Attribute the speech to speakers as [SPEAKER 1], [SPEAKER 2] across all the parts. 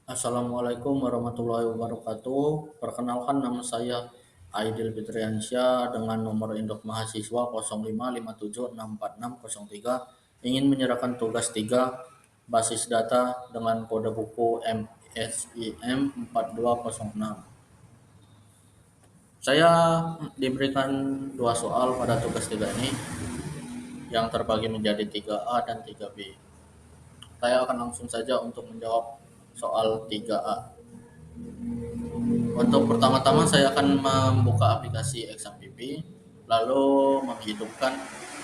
[SPEAKER 1] Assalamualaikum warahmatullahi wabarakatuh. Perkenalkan nama saya Aidil Fitriansyah dengan nomor induk mahasiswa 0557646603 ingin menyerahkan tugas 3 basis data dengan kode buku MSIM 4206. Saya diberikan dua soal pada tugas 3 ini yang terbagi menjadi 3A dan 3B. Saya akan langsung saja untuk menjawab soal 3A. Untuk pertama-tama saya akan membuka aplikasi XMPP, lalu menghidupkan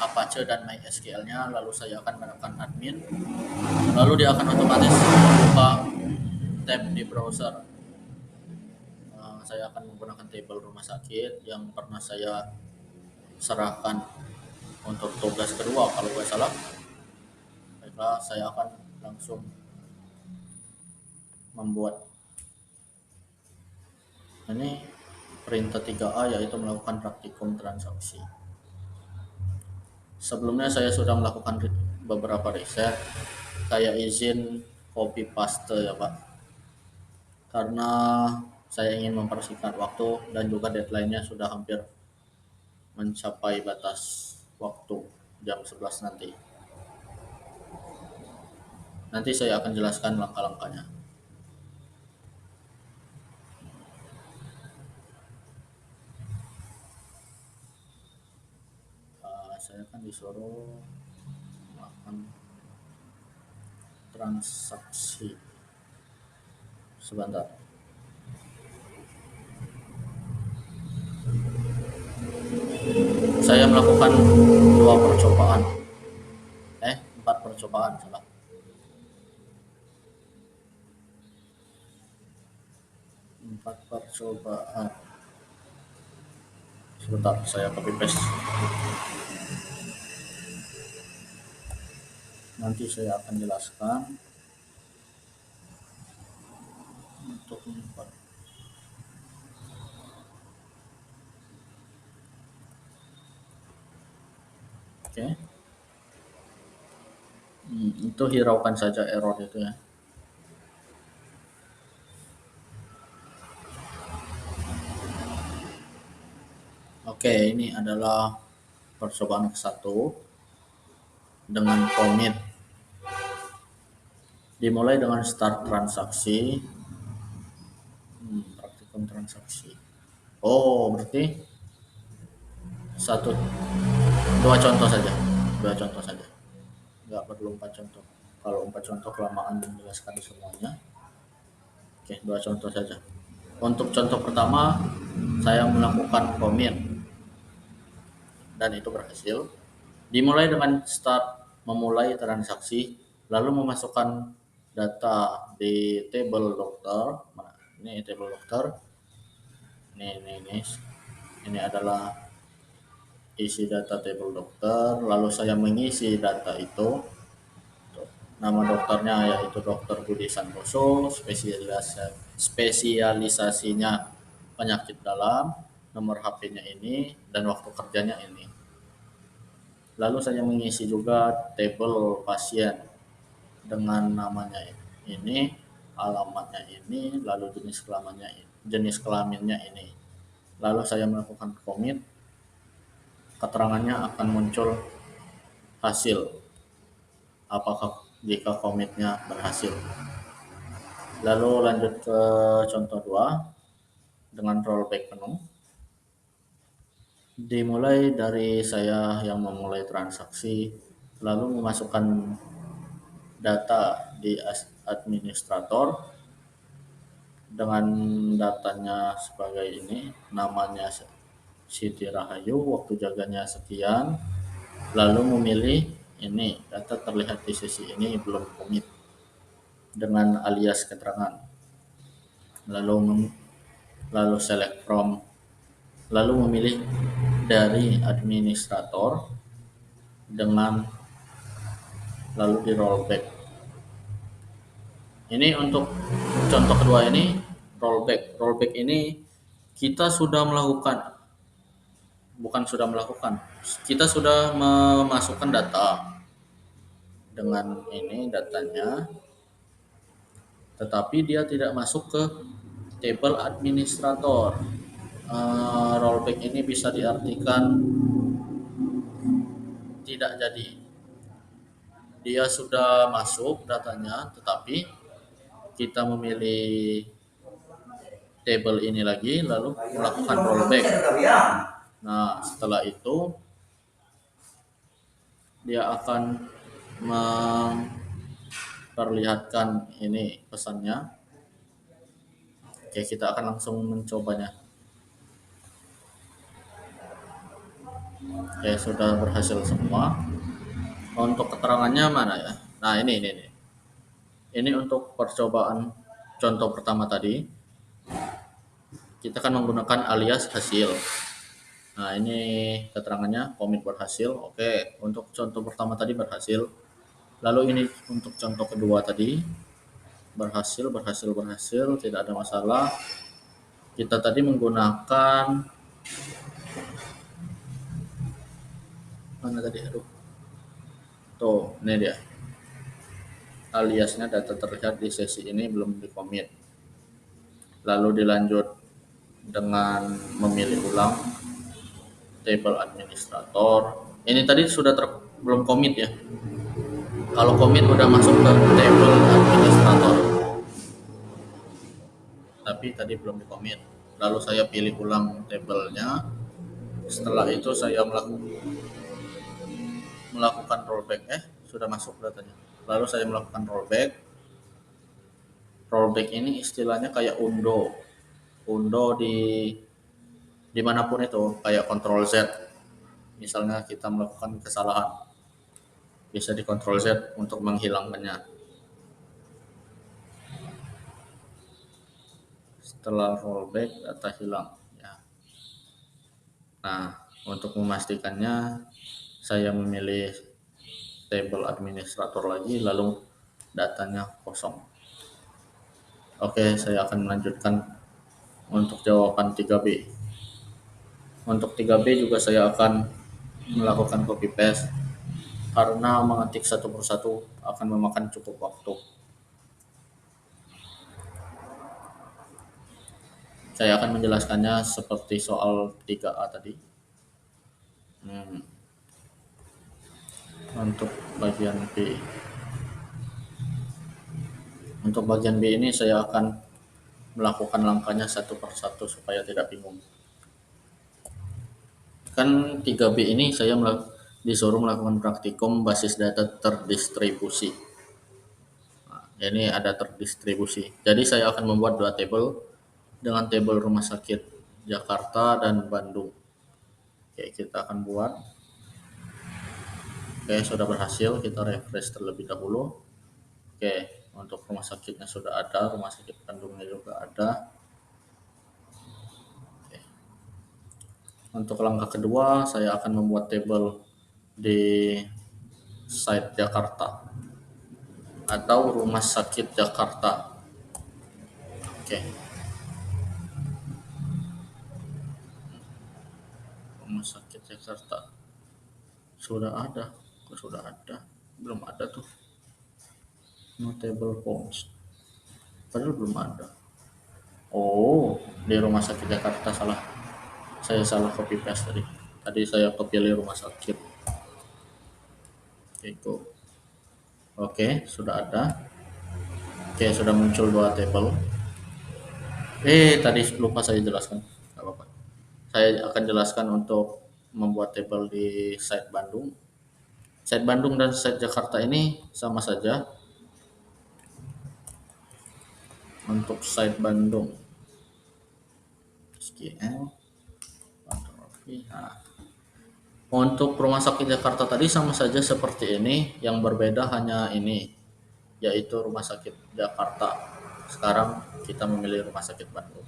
[SPEAKER 1] Apache dan MySQL-nya, lalu saya akan menekan admin, lalu dia akan otomatis membuka tab di browser. Saya akan menggunakan tabel rumah sakit yang pernah saya serahkan untuk tugas kedua kalau nggak salah. Baiklah, saya akan langsung membuat ini perintah 3A, yaitu melakukan praktikum transaksi. Sebelumnya saya sudah melakukan beberapa riset. Saya izin copy paste ya Pak, karena saya ingin mempersingkat waktu dan juga deadline-nya sudah hampir mencapai batas waktu jam 11 nanti. Nanti saya akan jelaskan langkah-langkahnya. Saya akan disuruh melakukan transaksi. Sebentar. Saya melakukan 4 percobaan salah. Empat percobaan. Sebentar, saya copy paste. Nanti saya akan jelaskan untuk empat. Oke. Itu hiraukan saja error itu ya. Oke, ini adalah percobaan ke-1 dengan commit. Dimulai dengan start transaksi. Praktikum transaksi. Oh, berarti dua contoh saja. Nggak perlu 4 contoh. Kalau 4 contoh kelamaan menjelaskan semuanya. Oke, 2 contoh saja. Untuk contoh pertama, saya melakukan commit dan itu berhasil. Dimulai dengan start memulai transaksi, lalu memasukkan data di table dokter. Ini table dokter. Ini adalah isi data table dokter. Lalu saya mengisi data itu. Nama dokternya yaitu Dr. Budi Santoso, spesialisasinya penyakit dalam, nomor HP-nya ini, dan waktu kerjanya ini. Lalu saya mengisi juga tabel pasien dengan namanya ini, alamatnya ini, lalu jenis kelaminnya ini. Lalu saya melakukan commit, keterangannya akan muncul hasil apakah jika commitnya berhasil. Lalu lanjut ke contoh 2 dengan rollback penuh. Dimulai dari saya yang memulai transaksi, lalu memasukkan data di administrator dengan datanya sebagai ini, namanya Siti Rahayu, waktu jaganya sekian, lalu memilih ini, data terlihat di sisi ini belum commit dengan alias keterangan, lalu select from, lalu memilih dari administrator dengan lalu di rollback. Ini untuk contoh kedua ini rollback ini kita sudah kita sudah memasukkan data dengan ini datanya, tetapi dia tidak masuk ke table administrator. Rollback ini bisa diartikan tidak jadi. Dia sudah masuk datanya, tetapi kita memilih table ini lagi lalu melakukan rollback. Nah, setelah itu dia akan memperlihatkan ini pesannya. Oke, kita akan langsung mencobanya. Oke, sudah berhasil semua. Untuk keterangannya mana ya? Nah, ini. Ini untuk percobaan contoh pertama tadi. Kita akan menggunakan alias hasil. Nah, ini keterangannya komit berhasil. Oke, untuk contoh pertama tadi berhasil. Lalu ini untuk contoh kedua tadi berhasil, tidak ada masalah. Kita tadi menggunakan mana tadi? Aduh. Tuh, ini dia. Aliasnya data terlihat di sesi ini belum dikomit. Lalu dilanjut dengan memilih ulang table administrator. Ini tadi sudah belum komit ya. Kalau komit udah masuk ke table administrator. Tapi tadi belum dikomit. Lalu saya pilih ulang tabelnya. Setelah itu saya melakukan rollback. Sudah masuk datanya. Lalu saya melakukan rollback. Rollback ini istilahnya kayak undo dimanapun itu, kayak Ctrl Z. Misalnya kita melakukan kesalahan, bisa di Ctrl Z untuk menghilangkannya. Setelah rollback data hilang ya. Nah, untuk memastikannya saya memilih table administrator lagi, lalu datanya kosong. Oke, saya akan melanjutkan untuk jawaban 3B. Untuk 3B juga saya akan melakukan copy paste karena mengetik satu persatu akan memakan cukup waktu. Saya akan menjelaskannya seperti soal 3A tadi. Untuk bagian B. Untuk bagian B ini saya akan melakukan langkahnya satu persatu supaya tidak bingung. Kan 3B ini saya disuruh melakukan praktikum basis data terdistribusi. Nah, ini ada terdistribusi. Jadi saya akan membuat dua tabel dengan tabel rumah sakit Jakarta dan Bandung. Oke, kita akan buat. Oke, sudah berhasil. Kita refresh terlebih dahulu. Oke, untuk rumah sakitnya sudah ada, rumah sakit Bandungnya juga ada. Oke. Untuk langkah kedua, saya akan membuat tabel di site Jakarta atau rumah sakit Jakarta. Oke. Rumah sakit Jakarta. Sudah ada. Sudah ada. Belum ada tuh. Notable forms. Padahal belum ada. Oh, di rumah sakit Jakarta salah. Saya salah copy paste tadi. Tadi saya kepilih rumah sakit. Oke, sudah ada. Oke, sudah muncul dua tabel. Tadi lupa saya jelaskan. Gak apa-apa. Saya akan jelaskan untuk membuat tabel di site Bandung. Site Bandung dan site Jakarta ini sama saja. Untuk site Bandung, SQL. Nah, untuk rumah sakit Jakarta tadi sama saja seperti ini, yang berbeda hanya ini, yaitu rumah sakit Jakarta. Sekarang kita memilih rumah sakit Bandung.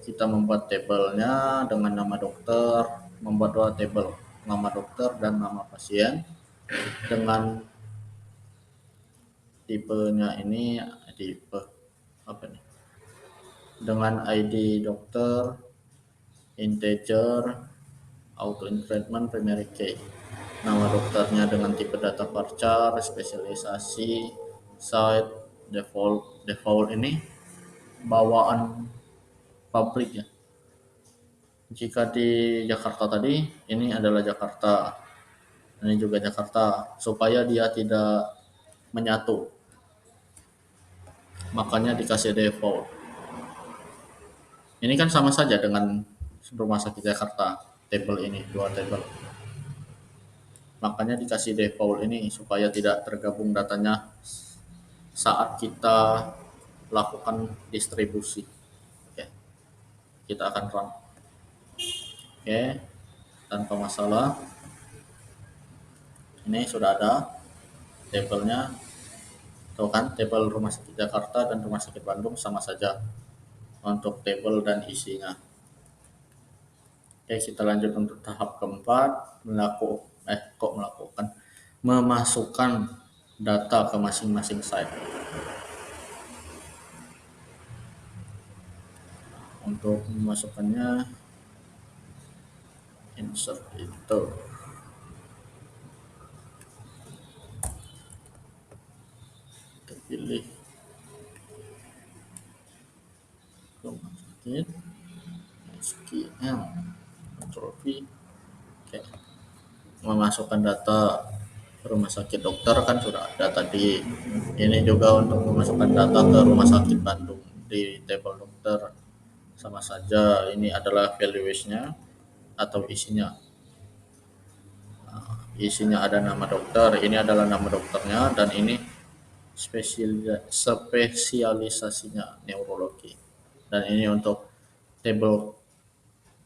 [SPEAKER 1] Kita membuat tabelnya dengan nama dokter, membuat dua tabel, nama dokter dan nama pasien dengan tipenya ini tipe apa nih? Dengan ID dokter, integer, auto increment, primary key. Nama dokternya dengan tipe data varchar, spesialisasi, site default ini bawaan pabrik ya. Jika di Jakarta tadi, ini adalah Jakarta, ini juga Jakarta, supaya dia tidak menyatu, makanya dikasih default. Ini kan sama saja dengan rumah sakit Jakarta, tabel ini, dua tabel. Makanya dikasih default ini supaya tidak tergabung datanya saat kita lakukan distribusi. Oke, kita akan run. Oke, tanpa masalah. Ini sudah ada tabelnya. Tuh kan, tabel rumah sakit Jakarta dan rumah sakit Bandung sama saja untuk tabel dan isinya. Oke, kita lanjut untuk tahap keempat, memasukkan data ke masing-masing site. Untuk memasukkannya, insert itu. Kita pilih rumah sakit, SQL, Ctrl V. Oke. Memasukkan data rumah sakit dokter kan sudah ada tadi. Ini juga untuk memasukkan data ke rumah sakit Bandung di tabel dokter. Sama saja, ini adalah values-nya atau isinya. Isinya ada nama dokter, ini adalah nama dokternya, dan ini spesialisasinya neurologi. Dan ini untuk tabel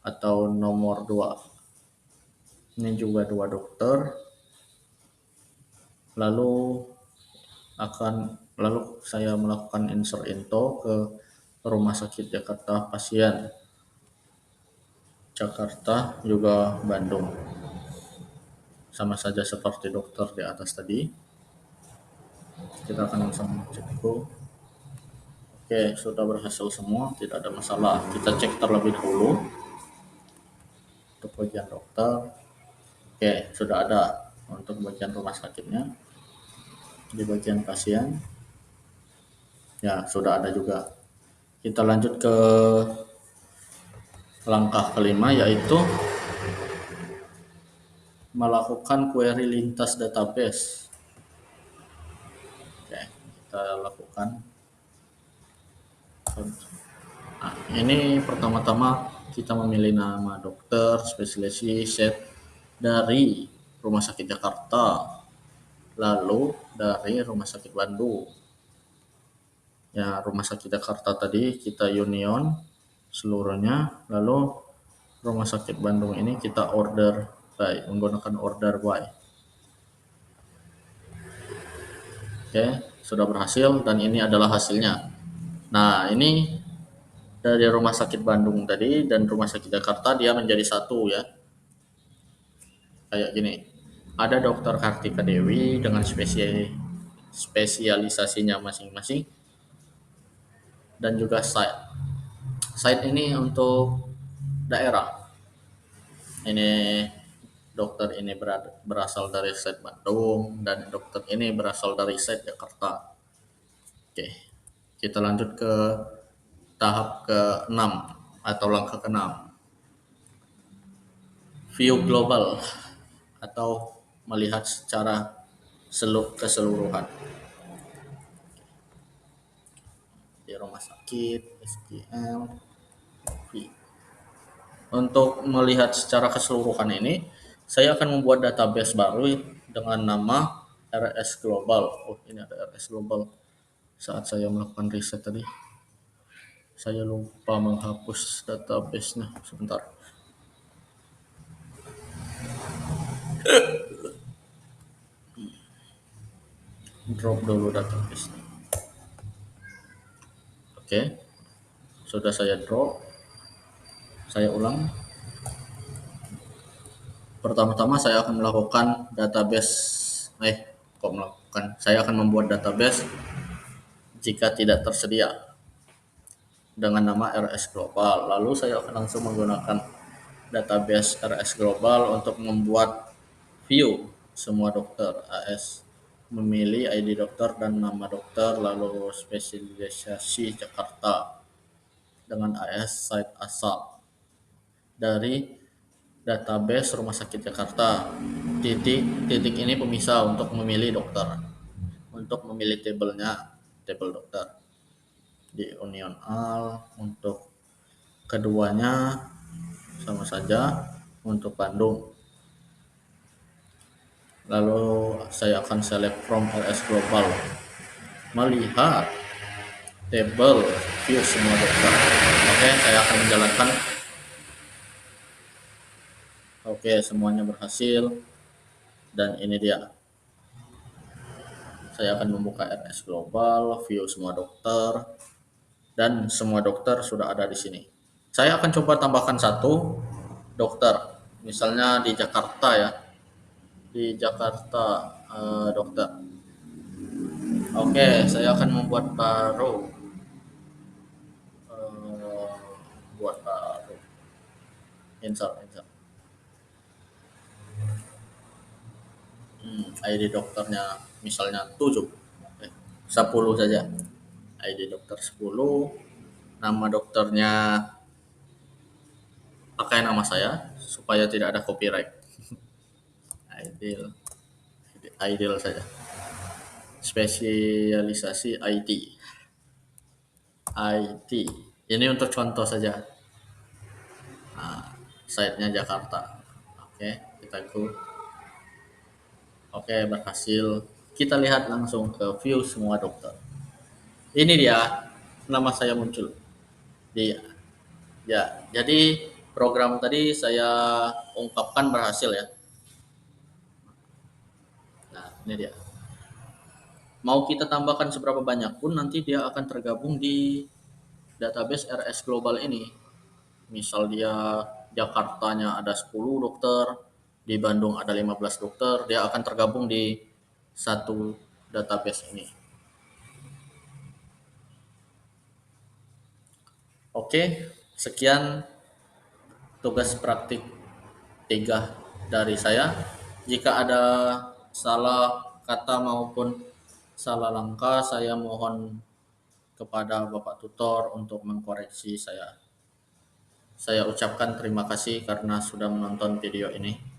[SPEAKER 1] atau nomor 2. Ini juga 2 dokter. Lalu saya melakukan insert info ke rumah sakit Jakarta pasien. Jakarta juga Bandung. Sama saja seperti dokter di atas tadi. Kita akan langsung cek dulu. Oke, sudah berhasil semua, tidak ada masalah. Kita cek terlebih dahulu untuk bagian dokter. Oke, sudah ada untuk bagian rumah sakitnya. Di bagian pasien, ya sudah ada juga. Kita lanjut ke langkah kelima, yaitu melakukan query lintas database. Oke, kita lakukan. Nah, ini pertama-tama kita memilih nama dokter, spesialisi, set dari Rumah Sakit Jakarta, lalu dari Rumah Sakit Bandung. Ya, Rumah Sakit Jakarta tadi kita union seluruhnya, lalu Rumah Sakit Bandung ini kita order by, menggunakan order by. Oke, sudah berhasil dan ini adalah hasilnya. Nah, ini dari Rumah Sakit Bandung tadi dan Rumah Sakit Jakarta dia menjadi satu ya. Kayak gini. Ada Dokter Kartika Dewi dengan spesialisasinya masing-masing dan juga site. Site ini untuk daerah. Ini dokter ini berasal dari site Bandung dan dokter ini berasal dari site Jakarta. Oke, kita lanjut ke tahap ke-6 atau langkah ke-6. View global atau melihat secara keseluruhan. Di rumah sakit, SQL, untuk melihat secara keseluruhan ini, saya akan membuat database baru dengan nama RS Global. Oh, ini ada RS Global. Saat saya melakukan riset tadi, saya lupa menghapus database-nya. Sebentar. Drop dulu database-nya. Oke, sudah saya drop. Saya ulang. Pertama-tama saya akan melakukan saya akan membuat database jika tidak tersedia dengan nama RS Global. Lalu saya akan langsung menggunakan database RS Global untuk membuat view semua dokter AS memilih ID dokter dan nama dokter, lalu spesialisasi Jakarta dengan AS site asal dari database Rumah Sakit Jakarta. Titik ini pemisah untuk memilih dokter. Untuk memilih tabelnya, tabel dokter di Union Al. Untuk keduanya sama saja untuk Bandung. Lalu saya akan select from LS Global, melihat tabel view semua dokter. Oke, saya akan menjalankan. Oke, semuanya berhasil dan ini dia. Saya akan membuka RS Global, view semua dokter, dan semua dokter sudah ada di sini. Saya akan coba tambahkan satu dokter, misalnya di Jakarta ya, di Jakarta dokter. Oke, saya akan membuat baru, eh, buat baru, insert. ID dokternya misalnya 7, 10 saja. ID dokter 10, nama dokternya pakai nama saya supaya tidak ada copyright. Ideal, ideal saja. Spesialisasi IT. IT. Ini untuk contoh saja. Nah, site-nya Jakarta. Oke, kita go. Oke, berhasil. Kita lihat langsung ke view semua dokter. Ini dia, nama saya muncul. Dia. Ya, jadi program tadi saya ungkapkan berhasil ya. Nah, ini dia. Mau kita tambahkan seberapa banyak pun nanti dia akan tergabung di database RS Global ini. Misal dia Jakartanya ada 10 dokter, di Bandung ada 15 dokter, dia akan tergabung di satu database ini. Oke, sekian tugas praktik 3 dari saya. Jika ada salah kata maupun salah langkah, saya mohon kepada Bapak Tutor untuk mengkoreksi saya. Saya ucapkan terima kasih karena sudah menonton video ini.